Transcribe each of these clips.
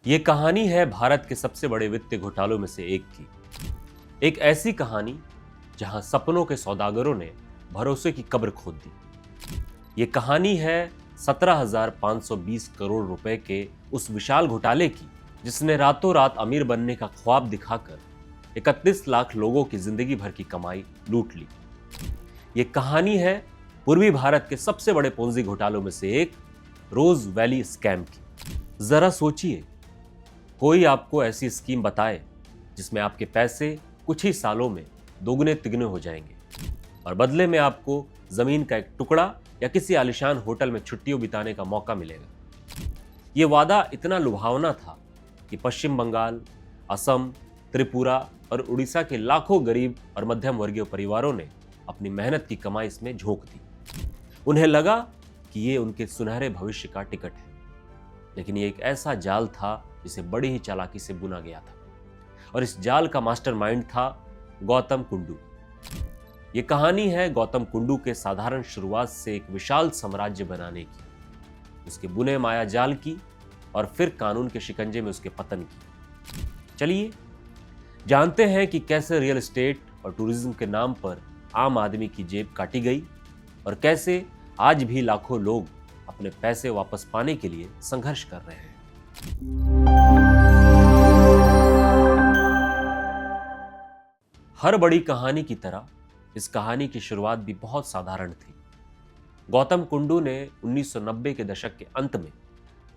ये कहानी है भारत के सबसे बड़े वित्तीय घोटालों में से एक की। एक ऐसी कहानी जहां सपनों के सौदागरों ने भरोसे की कब्र खोद दी। ये कहानी है 17,520 करोड़ रुपए के उस विशाल घोटाले की जिसने रातों रात अमीर बनने का ख्वाब दिखाकर 31 लाख लोगों की जिंदगी भर की कमाई लूट ली। ये कहानी है पूर्वी भारत के सबसे बड़े पोंजी घोटालों में से एक रोज वैली स्कैम की। जरा सोचिए, कोई आपको ऐसी स्कीम बताए जिसमें आपके पैसे कुछ ही सालों में दोगुने तिगुने हो जाएंगे और बदले में आपको जमीन का एक टुकड़ा या किसी आलिशान होटल में छुट्टियों बिताने का मौका मिलेगा। यह वादा इतना लुभावना था कि पश्चिम बंगाल, असम, त्रिपुरा और उड़ीसा के लाखों गरीब और मध्यम वर्गीय परिवारों ने अपनी मेहनत की कमाई इसमें झोंक दी। उन्हें लगा कि ये उनके सुनहरे भविष्य का टिकट है, लेकिन ये एक ऐसा जाल था जिसे बड़ी ही चालाकी से बुना गया था और इस जाल का मास्टरमाइंड था गौतम कुंडू। ये कहानी है गौतम कुंडू के साधारण शुरुआत से एक विशाल साम्राज्य बनाने की, उसके बुने माया जाल की और फिर कानून के शिकंजे में उसके पतन की। चलिए जानते हैं कि कैसे रियल एस्टेट और टूरिज्म के नाम पर आम आदमी की जेब काटी गई और कैसे आज भी लाखों लोग अपने पैसे वापस पाने के लिए संघर्ष कर रहे हैं। हर बड़ी कहानी की तरह इस कहानी की शुरुआत भी बहुत साधारण थी। गौतम कुंडू ने 1990 के दशक के अंत में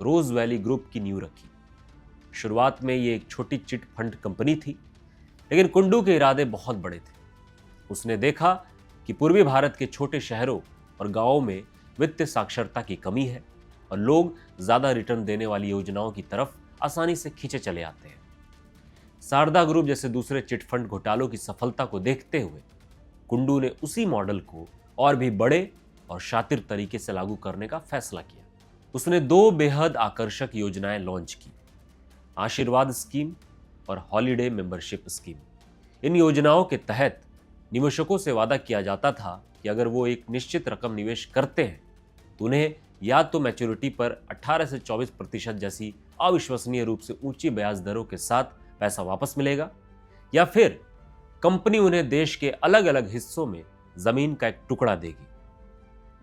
रोज वैली ग्रुप की नींव रखी। शुरुआत में ये एक छोटी चिट फंड कंपनी थी, लेकिन कुंडू के इरादे बहुत बड़े थे। उसने देखा कि पूर्वी भारत के छोटे शहरों और गांवों में वित्तीय साक्षरता की कमी है और लोग ज्यादा रिटर्न देने वाली योजनाओं की तरफ आसानी से खींचे चले आते हैं। शारदा ग्रुप जैसे दूसरे चिटफंड घोटालों की सफलता को देखते हुए कुंडू ने उसी मॉडल को और भी बड़े और शातिर तरीके से लागू करने का फैसला किया। उसने दो बेहद आकर्षक योजनाएं लॉन्च की, आशीर्वाद स्कीम और हॉलिडे मेंबरशिप स्कीम। इन योजनाओं के तहत निवेशकों से वादा किया जाता था कि अगर वो एक निश्चित रकम निवेश करते हैं तो उन्हें या तो मैच्योरिटी पर 18 से 24% जैसी अविश्वसनीय रूप से ऊंची ब्याज दरों के साथ पैसा वापस मिलेगा, या फिर कंपनी उन्हें देश के अलग अलग हिस्सों में जमीन का एक टुकड़ा देगी।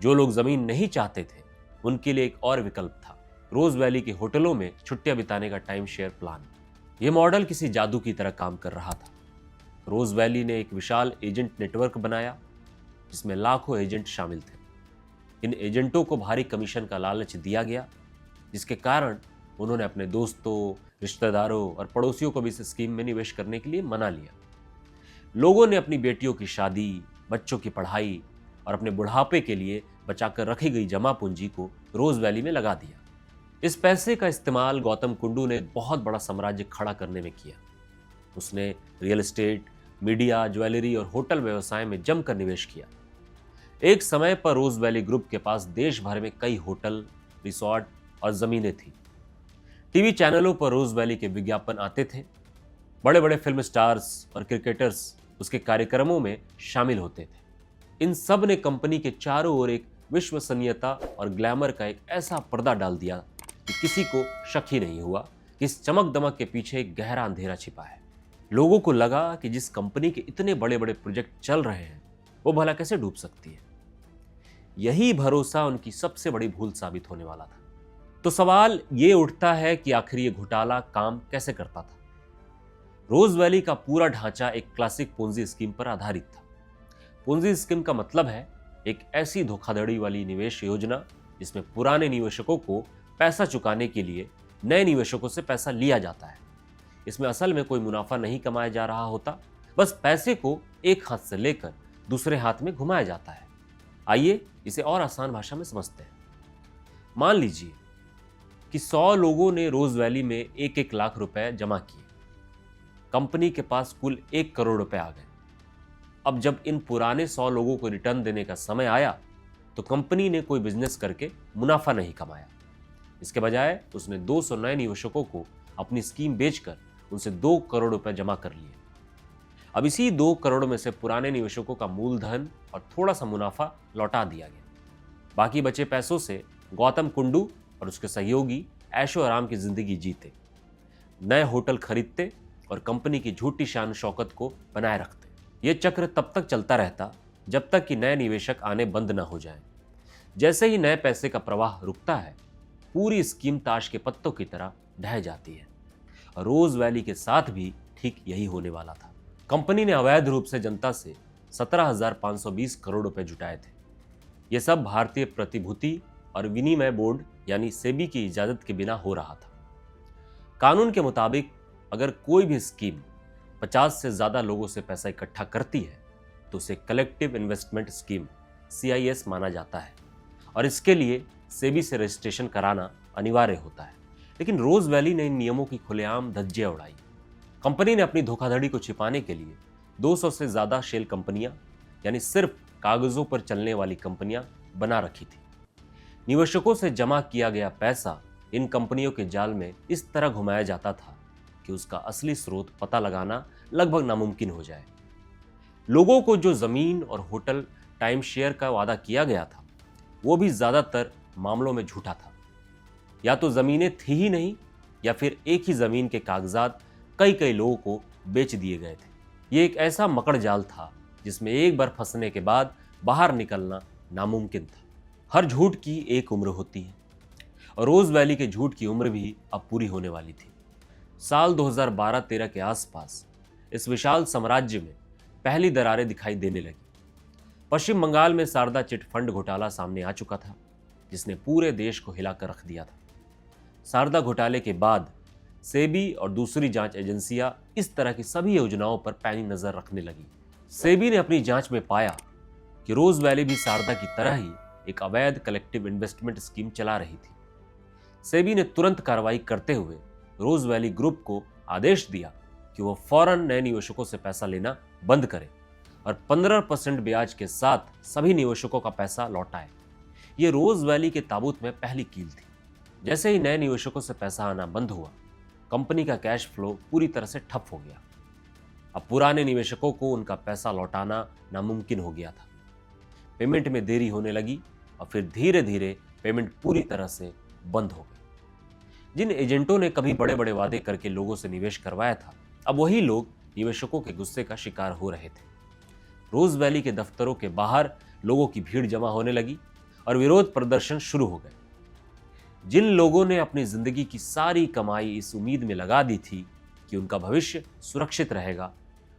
जो लोग जमीन नहीं चाहते थे उनके लिए एक और विकल्प था, रोज वैली के होटलों में छुट्टियां बिताने का टाइम शेयर प्लान। यह मॉडल किसी जादू की तरह काम कर रहा था। रोज वैली ने एक विशाल एजेंट नेटवर्क बनाया जिसमें लाखों एजेंट शामिल थे। इन एजेंटों को भारी कमीशन का लालच दिया गया, जिसके कारण उन्होंने अपने दोस्तों, रिश्तेदारों और पड़ोसियों को भी इस स्कीम में निवेश करने के लिए मना लिया। लोगों ने अपनी बेटियों की शादी, बच्चों की पढ़ाई और अपने बुढ़ापे के लिए बचाकर रखी गई जमा पूंजी को रोज वैली में लगा दिया। इस पैसे का इस्तेमाल गौतम कुंडू ने बहुत बड़ा साम्राज्य खड़ा करने में किया। उसने रियल एस्टेट, मीडिया, ज्वेलरी और होटल व्यवसाय में जमकर निवेश किया। एक समय पर रोज वैली ग्रुप के पास देश भर में कई होटल, रिसोर्ट और जमीनें थी। टीवी चैनलों पर रोज वैली के विज्ञापन आते थे। बड़े बड़े फिल्म स्टार्स और क्रिकेटर्स उसके कार्यक्रमों में शामिल होते थे। इन सब ने कंपनी के चारों ओर एक विश्वसनीयता और ग्लैमर का एक ऐसा पर्दा डाल दिया कि किसी को शक ही नहीं हुआ कि इस चमक दमक के पीछे एक गहरा अंधेरा छिपा है। लोगों को लगा कि जिस कंपनी के इतने बड़े बड़े प्रोजेक्ट चल रहे हैं वो भला कैसे डूब सकती है। यही भरोसा उनकी सबसे बड़ी भूल साबित होने वाला था। तो सवाल ये उठता है कि आखिर ये घोटाला काम कैसे करता था। रोज वैली का पूरा ढांचा एक क्लासिक पोंजी स्कीम पर आधारित था। पोंजी स्कीम का मतलब है एक ऐसी धोखाधड़ी वाली निवेश योजना जिसमें पुराने निवेशकों को पैसा चुकाने के लिए नए निवेशकों से पैसा लिया जाता है। इसमें असल में कोई मुनाफा नहीं कमाया जा रहा होता, बस पैसे को एक हाथ से लेकर दूसरे हाथ में घुमाया जाता है। आइए इसे और आसान भाषा में समझते हैं। मान लीजिए कि 100 लोगों ने रोज वैली में 1-1 लाख रुपए जमा किए। कंपनी के पास कुल 1 करोड़ रुपए आ गए। अब जब इन पुराने 100 लोगों को रिटर्न देने का समय आया तो कंपनी ने कोई बिजनेस करके मुनाफा नहीं कमाया। इसके बजाय उसने 200 नए निवेशकों को अपनी स्कीम बेचकर उनसे 2 करोड़ रुपए जमा कर लिए। अब इसी 2 करोड़ में से पुराने निवेशकों का मूलधन और थोड़ा सा मुनाफा लौटा दिया गया। बाकी बचे पैसों से गौतम कुंडू और उसके सहयोगी ऐशो आराम की जिंदगी जीते। नए होटल खरीदते और कंपनी की झूठी शान शौकत को बनाए रखते। यह चक्र तब तक चलता रहता जब तक कि नए निवेशक आने बंद न हो जाएं। जैसे ही नए पैसे का प्रवाह रुकता है, पूरी स्कीम ताश के पत्तों की तरह ढह जाती है। और रोज वैली के साथ भी ठीक यही होने वाला था। कंपनी ने अवैध रूप से जनता से 17,520 करोड़ रुपए जुटाए थे। यह सब भारतीय प्रतिभूति और विनिमय बोर्ड यानी सेबी की इजाजत के बिना हो रहा था। कानून के मुताबिक अगर कोई भी स्कीम 50 से ज्यादा लोगों से पैसा इकट्ठा करती है तो उसे कलेक्टिव इन्वेस्टमेंट स्कीम CIS माना जाता है और इसके लिए सेबी से रजिस्ट्रेशन कराना अनिवार्य होता है। लेकिन रोज वैली ने इन नियमों की खुलेआम धज्जियां उड़ाई। कंपनी ने अपनी धोखाधड़ी को छिपाने के लिए 200 से ज्यादा शेल कंपनियां यानी सिर्फ कागजों पर चलने वाली कंपनियां बना रखी थी। निवेशकों से जमा किया गया पैसा इन कंपनियों के जाल में इस तरह घुमाया जाता था कि उसका असली स्रोत पता लगाना लगभग नामुमकिन हो जाए। लोगों को जो जमीन और होटल टाइम शेयर का वादा किया गया था वो भी ज्यादातर मामलों में झूठा था। या तो जमीनें थी ही नहीं या फिर एक ही जमीन के कागजात कई कई लोगों को बेच दिए गए थे। ये एक ऐसा मकड़ जाल था जिसमें एक बार फंसने के बाद बाहर निकलना नामुमकिन था। हर झूठ की एक उम्र होती है और रोज वैली के झूठ की उम्र भी अब पूरी होने वाली थी। साल 2012-13 के आसपास इस विशाल साम्राज्य में पहली दरारें दिखाई देने लगी। पश्चिम बंगाल में शारदा चिट फंड घोटाला सामने आ चुका था जिसने पूरे देश को हिलाकर रख दिया था। शारदा घोटाले के बाद सेबी और दूसरी जांच एजेंसियां इस तरह की सभी योजनाओं पर पैनी नजर रखने लगी। सेबी ने अपनी जांच में पाया कि रोज वैली भी शारदा की तरह ही एक अवैध कलेक्टिव इन्वेस्टमेंट स्कीम चला रही थी। सेबी ने तुरंत कार्रवाई करते हुए रोज वैली ग्रुप को आदेश दिया कि वह फौरन नए निवेशकों से पैसा लेना बंद करे और 15% ब्याज के साथ सभी निवेशकों का पैसा लौटाए। ये रोज वैली के ताबूत में पहली कील थी। जैसे ही नए निवेशकों से पैसा आना बंद हुआ, कंपनी का कैश फ्लो पूरी तरह से ठप हो गया। अब पुराने निवेशकों को उनका पैसा लौटाना नामुमकिन हो गया था। पेमेंट में देरी होने लगी और फिर धीरे धीरे पेमेंट पूरी तरह से बंद हो गई। जिन एजेंटों ने कभी बड़े बड़े वादे करके लोगों से निवेश करवाया था, अब वही लोग निवेशकों के गुस्से का शिकार हो रहे थे। रोज वैली के दफ्तरों के बाहर लोगों की भीड़ जमा होने लगी और विरोध प्रदर्शन शुरू हो गए। जिन लोगों ने अपनी जिंदगी की सारी कमाई इस उम्मीद में लगा दी थी कि उनका भविष्य सुरक्षित रहेगा,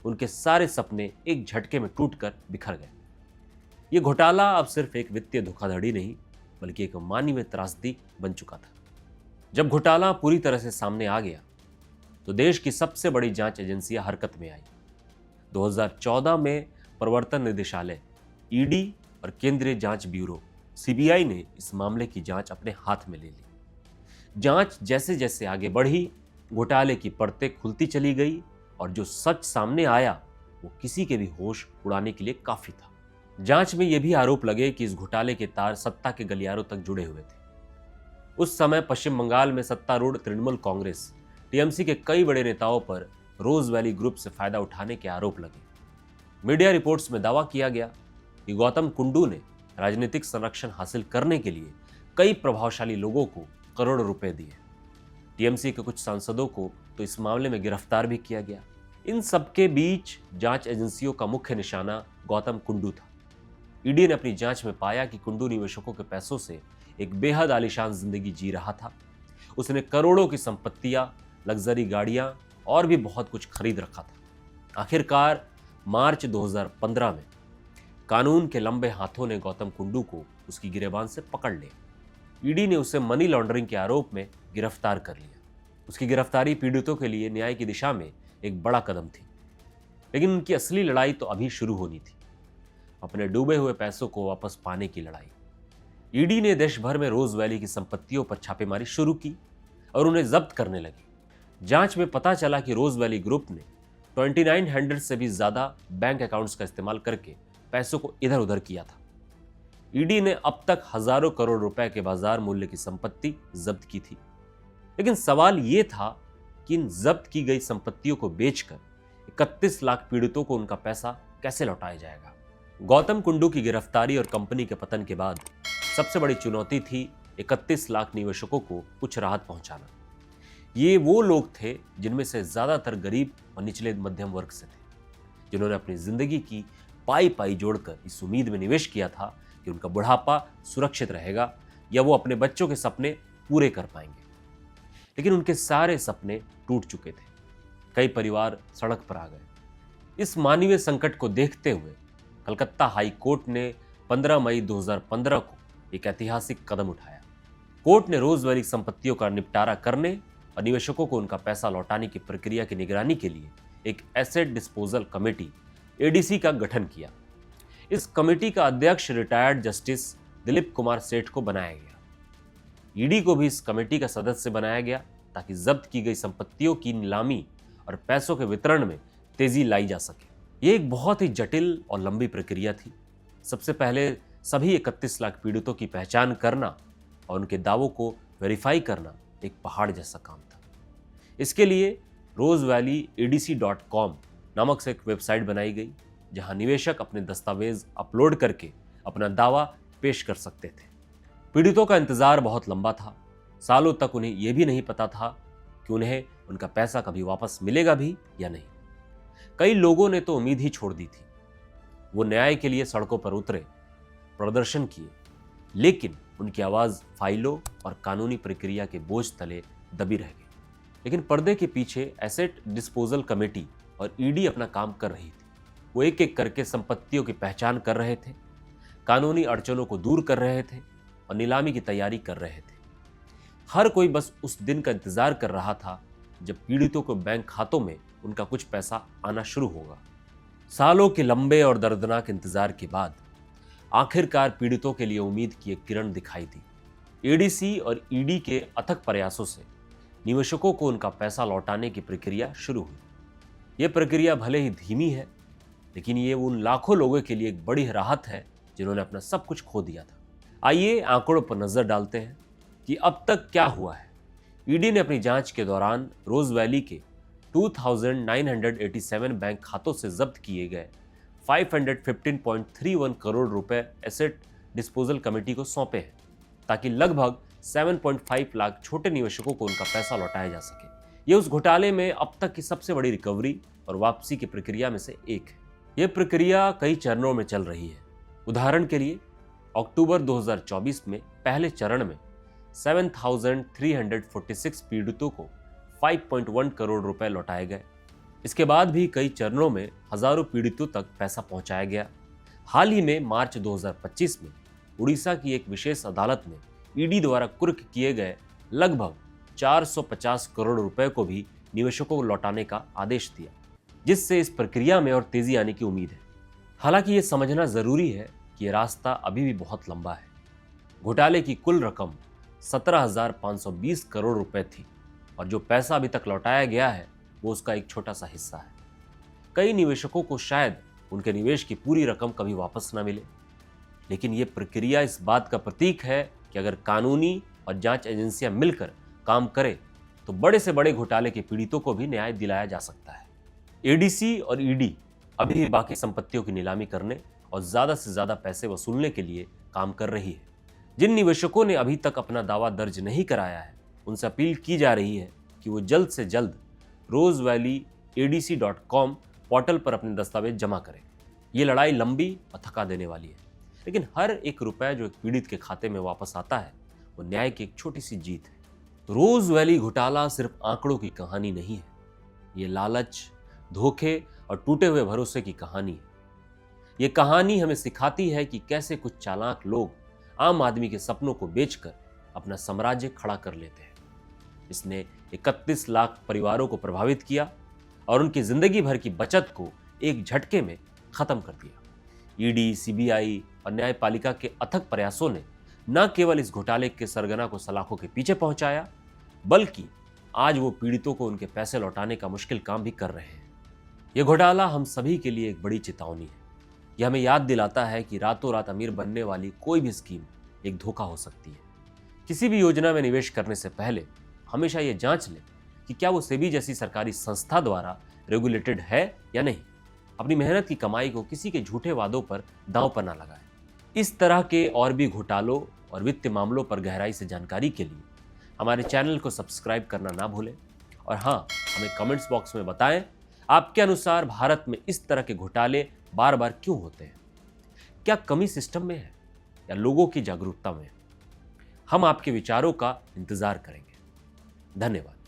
उनके सारे सपने एक झटके में टूटकर बिखर गए। ये घोटाला अब सिर्फ एक वित्तीय धोखाधड़ी नहीं बल्कि एक मानवीय त्रासदी बन चुका था। जब घोटाला पूरी तरह से सामने आ गया तो देश की सबसे बड़ी जांच एजेंसियां हरकत में आई। 2014 में प्रवर्तन निदेशालय ED और केंद्रीय जांच ब्यूरो CBI ने इस मामले की जांच अपने हाथ में ले ली। जांच जैसे जैसे आगे बढ़ी, घोटाले की परतें खुलती चली गई और जो सच सामने आया वो किसी के भी होश उड़ाने के लिए काफी था। जांच में यह भी आरोप लगे कि इस घोटाले के तार सत्ता के गलियारों तक जुड़े हुए थे। उस समय पश्चिम बंगाल में सत्तारूढ़ तृणमूल कांग्रेस TMC के कई बड़े नेताओं पर रोज वैली ग्रुप से फायदा उठाने के आरोप लगे। मीडिया रिपोर्ट्स में दावा किया गया कि गौतम कुंडू ने राजनीतिक संरक्षण हासिल करने के लिए कई प्रभावशाली लोगों को करोड़ों रुपए दिए। TMC के कुछ सांसदों को तो इस मामले में गिरफ्तार भी किया गया। इन सबके बीच जांच एजेंसियों का मुख्य निशाना गौतम कुंडू था। ED ने अपनी जांच में पाया कि कुंडू निवेशकों के पैसों से एक बेहद आलीशान जिंदगी जी रहा था। उसने करोड़ों की संपत्तियां, लग्जरी गाड़ियां और भी बहुत कुछ खरीद रखा था। आखिरकार मार्च 2015 में कानून के लंबे हाथों ने गौतम कुंडू को उसकी गिरेबान से पकड़ लिया। ED ने उसे मनी लॉन्ड्रिंग के आरोप में गिरफ्तार कर लिया। उसकी गिरफ्तारी पीड़ितों के लिए न्याय की दिशा में एक बड़ा कदम थी, लेकिन उनकी असली लड़ाई तो अभी शुरू होनी थी, अपने डूबे हुए पैसों को वापस पाने की लड़ाई। ED ने देश भर में रोज वैली की संपत्तियों पर छापेमारी शुरू की और उन्हें जब्त करने लगी। जांच में पता चला कि रोज वैली ग्रुप ने 2900 से भी ज्यादा बैंक अकाउंट्स का इस्तेमाल करके पैसों को इधर उधर किया था। ED ने अब तक हजारों करोड़ रुपए के बाजार मूल्य की संपत्ति जब्त की थी, लेकिन सवाल यह था कि इन जब्त की गई संपत्तियों को बेचकर 31 लाख पीड़ितों को उनका पैसा कैसे लौटाया जाएगा। गौतम कुंडू की गिरफ्तारी और कंपनी के पतन के बाद सबसे बड़ी चुनौती थी 31 लाख निवेशकों को कुछ राहत पहुंचाना। ये वो लोग थे जिनमें से ज्यादातर गरीब और निचले मध्यम वर्ग से थे, जिन्होंने अपनी जिंदगी की पाई पाई जोड़कर इस उम्मीद में निवेश किया था कि उनका बुढ़ापा सुरक्षित रहेगा या वो अपने बच्चों के सपने पूरे कर पाएंगे। लेकिन उनके सारे सपने टूट चुके थे। कई परिवार सड़क पर आ गए। इस मानवीय संकट को देखते हुए कलकत्ता हाई कोर्ट ने 15 मई 2015 को एक ऐतिहासिक कदम उठाया। कोर्ट ने रोज वैली संपत्तियों का निपटारा करने और निवेशकों को उनका पैसा लौटाने की प्रक्रिया की निगरानी के लिए एक एसेट डिस्पोजल कमेटी एडीसी का गठन किया। इस कमेटी का अध्यक्ष रिटायर्ड जस्टिस दिलीप कुमार सेठ को बनाया गया। ईडी को भी इस कमेटी का सदस्य बनाया गया ताकि जब्त की गई संपत्तियों की नीलामी और पैसों के वितरण में तेजी लाई जा सके। यह एक बहुत ही जटिल और लंबी प्रक्रिया थी। सबसे पहले सभी 31 लाख पीड़ितों की पहचान करना और उनके दावों को वेरीफाई करना एक पहाड़ जैसा काम था। इसके लिए roseValleyADC.com नामक से एक वेबसाइट बनाई गई, जहां निवेशक अपने दस्तावेज अपलोड करके अपना दावा पेश कर सकते थे। पीड़ितों का इंतजार बहुत लंबा था। सालों तक उन्हें यह भी नहीं पता था कि उन्हें उनका पैसा कभी वापस मिलेगा भी या नहीं। कई लोगों ने तो उम्मीद ही छोड़ दी थी। वो न्याय के लिए सड़कों पर उतरे, प्रदर्शन किए, लेकिन उनकी आवाज फाइलों और कानूनी प्रक्रिया के बोझ तले दबी रह गई। लेकिन पर्दे के पीछे एसेट डिस्पोजल कमेटी और ईडी अपना काम कर रही थी। वो एक एक करके संपत्तियों की पहचान कर रहे थे, कानूनी अड़चनों को दूर कर रहे थे और नीलामी की तैयारी कर रहे थे। हर कोई बस उस दिन का इंतजार कर रहा था जब पीड़ितों को बैंक खातों में उनका कुछ पैसा आना शुरू होगा। सालों के लंबे और दर्दनाक इंतजार के बाद आखिरकार पीड़ितों के लिए उम्मीद की एक किरण दिखाई दी। एडीसी और ईडी के अथक प्रयासों से निवेशकों को उनका पैसा लौटाने की प्रक्रिया शुरू हुई। यह प्रक्रिया भले ही धीमी है, लेकिन ये उन लाखों लोगों के लिए एक बड़ी राहत है जिन्होंने अपना सब कुछ खो दिया था। आइए आंकड़ों पर नजर डालते हैं कि अब तक क्या हुआ है। ईडी ने अपनी जांच के दौरान रोज वैली के 2987 बैंक खातों से जब्त किए गए 515.31 करोड़ रुपए एसेट डिस्पोजल कमेटी को सौंपे हैं, ताकि लगभग 7.5 लाख छोटे निवेशकों को उनका पैसा लौटाया जा सके। यह उस घोटाले में अब तक की सबसे बड़ी रिकवरी और वापसी की प्रक्रिया में से एक है। यह प्रक्रिया कई चरणों में चल रही है। उदाहरण के लिए अक्टूबर 2024 में पहले चरण में 7,346 पीड़ितों को 5.1 करोड़ रुपए लौटाए गए। इसके बाद भी कई चरणों में हजारों पीड़ितों तक पैसा पहुंचाया गया। हाल ही में मार्च 2025 में उड़ीसा की एक विशेष अदालत ने ईडी द्वारा कुर्क किए गए लगभग 450 करोड़ रुपए को भी निवेशकों को लौटाने का आदेश दिया, जिससे इस प्रक्रिया में और तेजी आने की उम्मीद है। हालांकि यह समझना जरूरी है कि यह रास्ता अभी भी बहुत लंबा है। घोटाले की कुल रकम 17,520 करोड़ रुपए थी और जो पैसा अभी तक लौटाया गया है वो उसका एक छोटा सा हिस्सा है। कई निवेशकों को शायद उनके निवेश की पूरी रकम कभी वापस ना मिले, लेकिन यह प्रक्रिया इस बात का प्रतीक है कि अगर कानूनी और जांच एजेंसियां मिलकर काम करें तो बड़े से बड़े घोटाले के पीड़ितों को भी न्याय दिलाया जा सकता है। एडीसी और ईडी अभी भी बाकी संपत्तियों की नीलामी करने और ज्यादा से ज्यादा पैसे वसूलने के लिए काम कर रही है। जिन निवेशकों ने अभी तक अपना दावा दर्ज नहीं कराया है, उनसे अपील की जा रही है कि वो जल्द से जल्द roseValleyADC.com पोर्टल पर अपने दस्तावेज जमा करें। ये लड़ाई लंबी और थका देने वाली है, लेकिन हर एक रुपया जो एक पीड़ित के खाते में वापस आता है वो न्याय की एक छोटी सी जीत है। रोज वैली घोटाला सिर्फ आंकड़ों की कहानी नहीं है, ये लालच, धोखे और टूटे हुए भरोसे की कहानी है। ये कहानी हमें सिखाती है कि कैसे कुछ चालाक लोग आम आदमी के सपनों को बेचकर अपना साम्राज्य खड़ा कर लेते हैं। इसने 31 लाख परिवारों को प्रभावित किया और उनकी जिंदगी भर की बचत को एक झटके में खत्म कर दिया। ईडी, सीबीआई और न्यायपालिका के अथक प्रयासों ने न केवल इस घोटाले के सरगना को सलाखों के पीछे पहुंचाया, बल्कि आज वो पीड़ितों को उनके पैसे लौटाने का मुश्किल काम भी कर रहे हैं। यह घोटाला हम सभी के लिए एक बड़ी चेतावनी है। यह हमें याद दिलाता है कि रातों रात अमीर बनने वाली कोई भी स्कीम एक धोखा हो सकती है। किसी भी योजना में निवेश करने से पहले हमेशा ये जांच लें कि क्या वो सेबी जैसी सरकारी संस्था द्वारा रेगुलेटेड है या नहीं। अपनी मेहनत की कमाई को किसी के झूठे वादों पर दांव पर ना लगाएं। इस तरह के और भी घोटालों और वित्तीय मामलों पर गहराई से जानकारी के लिए हमारे चैनल को सब्सक्राइब करना ना भूलें और हाँ, हमें कमेंट्स बॉक्स में बताएं आपके अनुसार भारत में इस तरह के घोटाले बार बार क्यों होते हैं। क्या कमी सिस्टम में है या लोगों की जागरूकता में? हम आपके विचारों का इंतजार करेंगे। धन्यवाद।